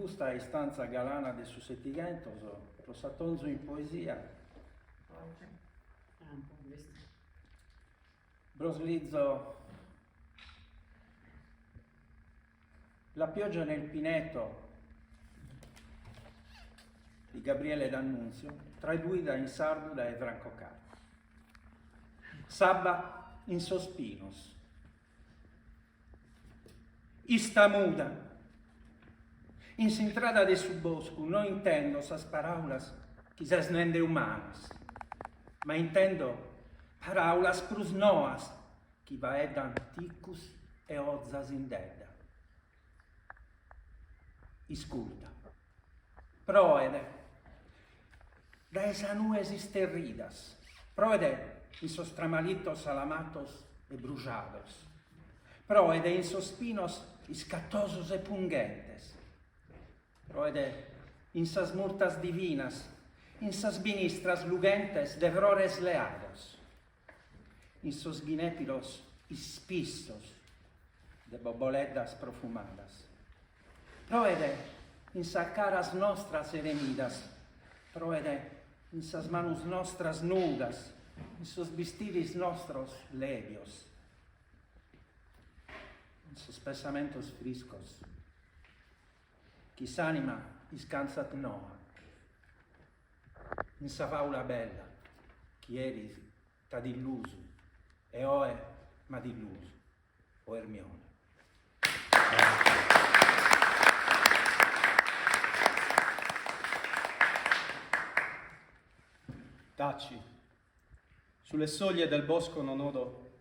custa istanza galana de sus sentimentos, rosatonzo in poesia. Broslizzo La pioggia nel pineto di Gabriele D'Annunzio, tra i due da Insarduda e Francocar. Sabba in sospinos. Ista muda. In s'entrada de su bosco no intendo sas paraulas quizás nende humanas, ma intendo paraulas prus noas qui vaedan ticus e ozzas in dedda. Isculta. Proede, da esa nues isterridas, proede in sos tramalitos alamatos e brujados, proede in sos pinos iscatosos e pungentes, proede in sas murtas divinas, in sas ministras lugentes de vrores leados, in sos ginépilos ispistos de boboledas profumadas, proede in sas caras nostras eremidas, proede in sas manus nostras nudas, in sos vestiris nostros levios, in sos pensamentos friscos, quis anima iscansat noa, in sa faula bella, chi eris tad illusu, e oe ma dilluso, o Ermione. Taci, sulle soglie del bosco non odo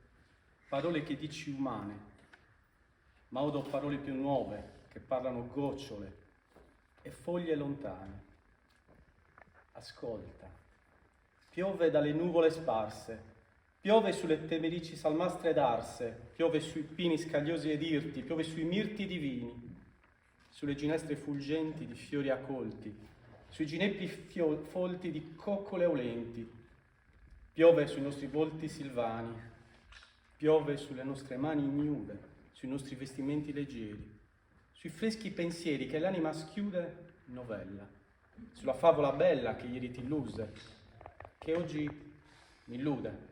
parole che dici umane, ma odo parole più nuove che parlano gocciole e foglie lontane. Ascolta, piove dalle nuvole sparse, piove sulle temerici salmastre d'arse, piove sui pini scagliosi ed irti, piove sui mirti divini, sulle ginestre fulgenti di fiori accolti, sui gineppi folti di coccole aulenti, piove sui nostri volti silvani, piove sulle nostre mani ignude, sui nostri vestimenti leggeri, sui freschi pensieri che l'anima schiude in novella, sulla favola bella che ieri ti illuse, che oggi mi illude,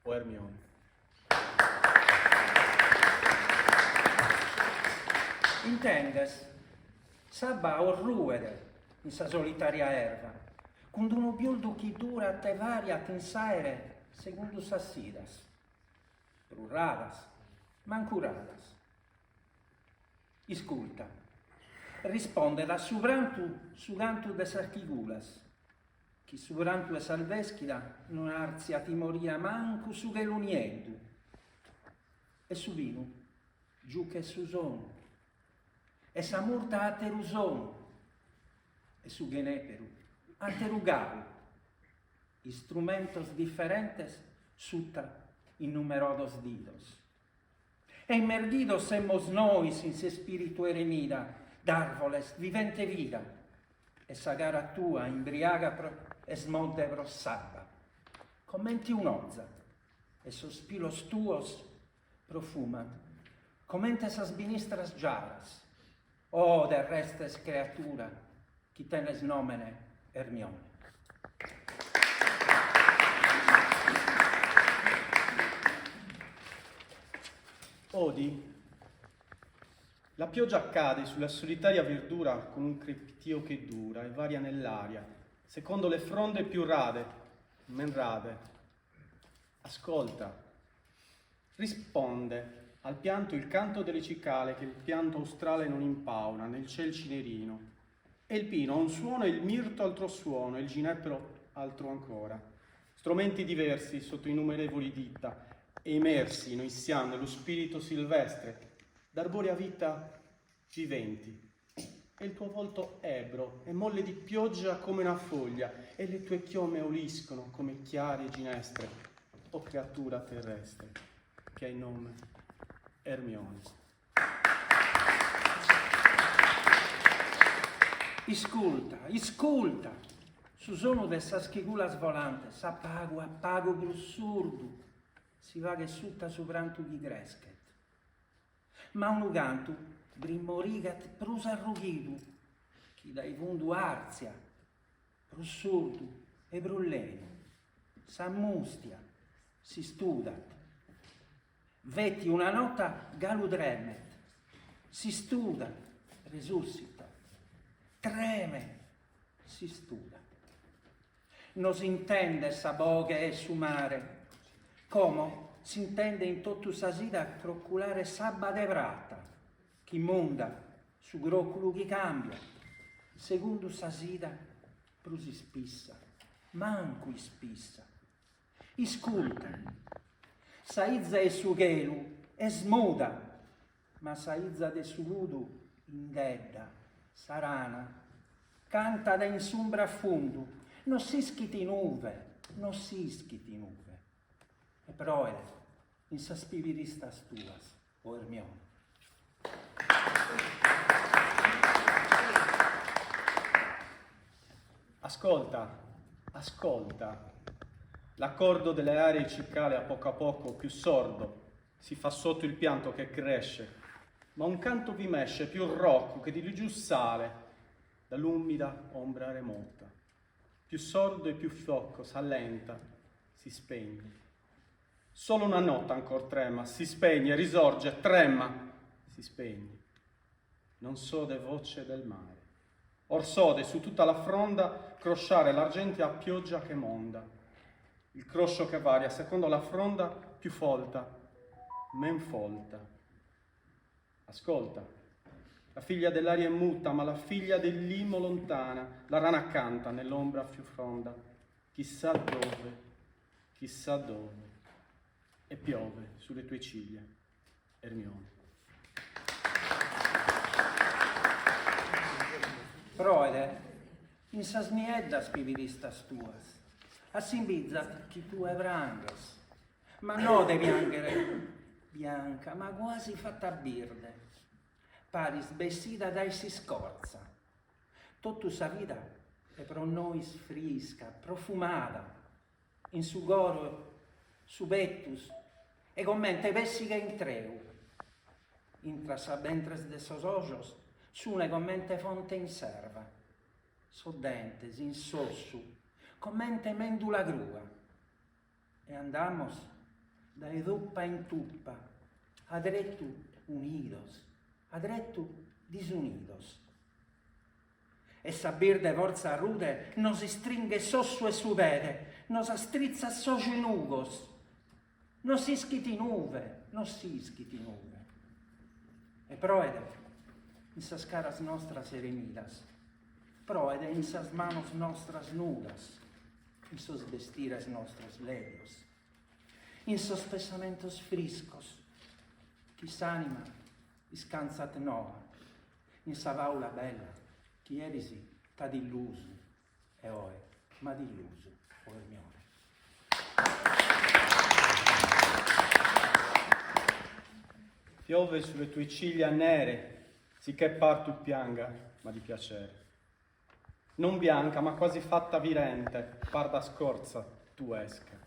o Ermione. Intendes, sabba o ruede in sa solitaria erva, cund uno bioldu chi dura te variat in saere secundus assidas, prurradas, mancuradas. Isculta, risponde da subrantu sugantu de sarchigulas, chi subrantu e salveschida non arzia timoria mancu su che l'uniendu, e su vinu, giù che su sonu, e sa murta aterusonu, e su geneperu, anterugaru, instrumentos diferentes suta in numerodos didos. E immergidos hemos nois in se spiritu eremida, d'arvoles vivente vida, e sa gara tua imbriaga es moldebros sabba. Commenti un'ozza, e sospiros tuos profuman, commente esas ministras jaras, o del restes creatura, chi tenes nomene Ermione. Odi, la pioggia cade sulla solitaria verdura con un crepitio che dura e varia nell'aria, secondo le fronde più rade, men rade. Ascolta, risponde al pianto il canto delle cicale che il pianto australe non impaura nel ciel cinerino, e il pino ha un suono e il mirto altro suono e il ginepro altro ancora. Strumenti diversi sotto innumerevoli dita, e immersi noi siamo nello spirito silvestre, d'arborea vita viventi. E il tuo volto ebro e molle di pioggia come una foglia, e le tue chiome oliscono come chiare ginestre, o creatura terrestre, che hai nome Ermione. Isculta, su sono de sas chigulas volantes, appago grussurdu, si va che sutta subrantu di greschet. Ma un ugantu, brimmorigat prus arrughidu, chi dai vundu arzia, prossurdu e brullenu, s'ammustia, si studat. Vetti una nota galudremet, si studat, resuscita, treme, si studat. Non si intende sa boghe e su mare, come si intende in tottu sa sida croculare sabba de vrata, chi monda su groculu chi cambia, secondo sa sida prusi spissa, mancu spissa, isculta, sa izza e su chelu e smuda, ma sa izza de su ludu indedda, sarana, canta da insumbra a fundu, non si schiti nuve, non si schiti nuve. E proede, in sa spiviristas tuas, o Ermione. Ascolta, ascolta. L'accordo delle aree cicale a poco più sordo si fa sotto il pianto che cresce, ma un canto vi mesce più rocco che di giù sale dall'umida ombra remota. Più sordo e più fiocco s'allenta, si spegne. Solo una nota ancor trema, si spegne, risorge, trema, si spegne. Non sode voce del mare. Or sode su tutta la fronda crosciare l'argentea pioggia che monda. Il croscio che varia secondo la fronda più folta, men folta. Ascolta, la figlia dell'aria è muta, ma la figlia dell'imo lontana, la rana canta nell'ombra più fronda, chissà dove, e piove sulle tue ciglia, Ermione. Proede, in sa smiedda spiviristas tuas, assimbizza chi tu evrangas, ma no de bianca, ma quasi fatta birde, paris vestita dai si scorza, tottu sa vita è pro noi frisca, profumata, in su goro, su bettus, e commente vessica in treu, intra sa bentres de sos ojos, sune commente fonte in serva, soddentes in sossu, commente mendula grua, e andamos da eduppa in tuppa, adrettu unidos, adrettu disunidos. E sabir de forza rude nos stringe sossu e su vede, nos astrizza sos genugos, nos ischiti nuve, e proede in sas caras nostras eremidas, proede in sas manos nostras nudas, in sos vestires nostros levios, in sos pensamentos friscos, chi s'anima iscansat nova, in sa vaula bella, chi erisi t'ad illuso, e oe m'ad illuso, o Ermione. Piove sulle tue ciglia nere, sicché par tu pianga, ma di piacere. Non bianca, ma quasi fatta virente, par da scorza tu esca.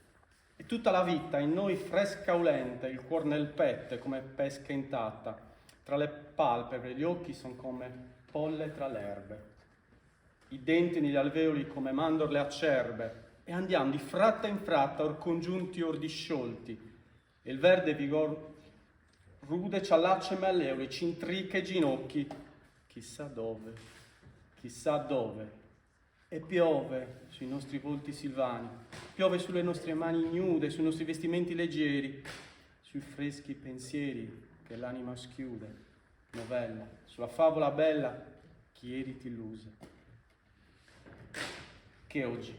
E tutta la vita in noi fresca ulente, il cuor nel petto come pesca intatta, tra le palpebre gli occhi son come polle tra le erbe, i denti negli alveoli come mandorle acerbe, e andiamo di fratta in fratta or congiunti or disciolti, e il verde vigor rude ciallacce malleoli, cintriche ginocchi, chissà dove, e piove sui nostri volti silvani, piove sulle nostre mani ignude, sui nostri vestimenti leggeri, sui freschi pensieri che l'anima schiude, novella, sulla favola bella chi eri t'illusa. Che oggi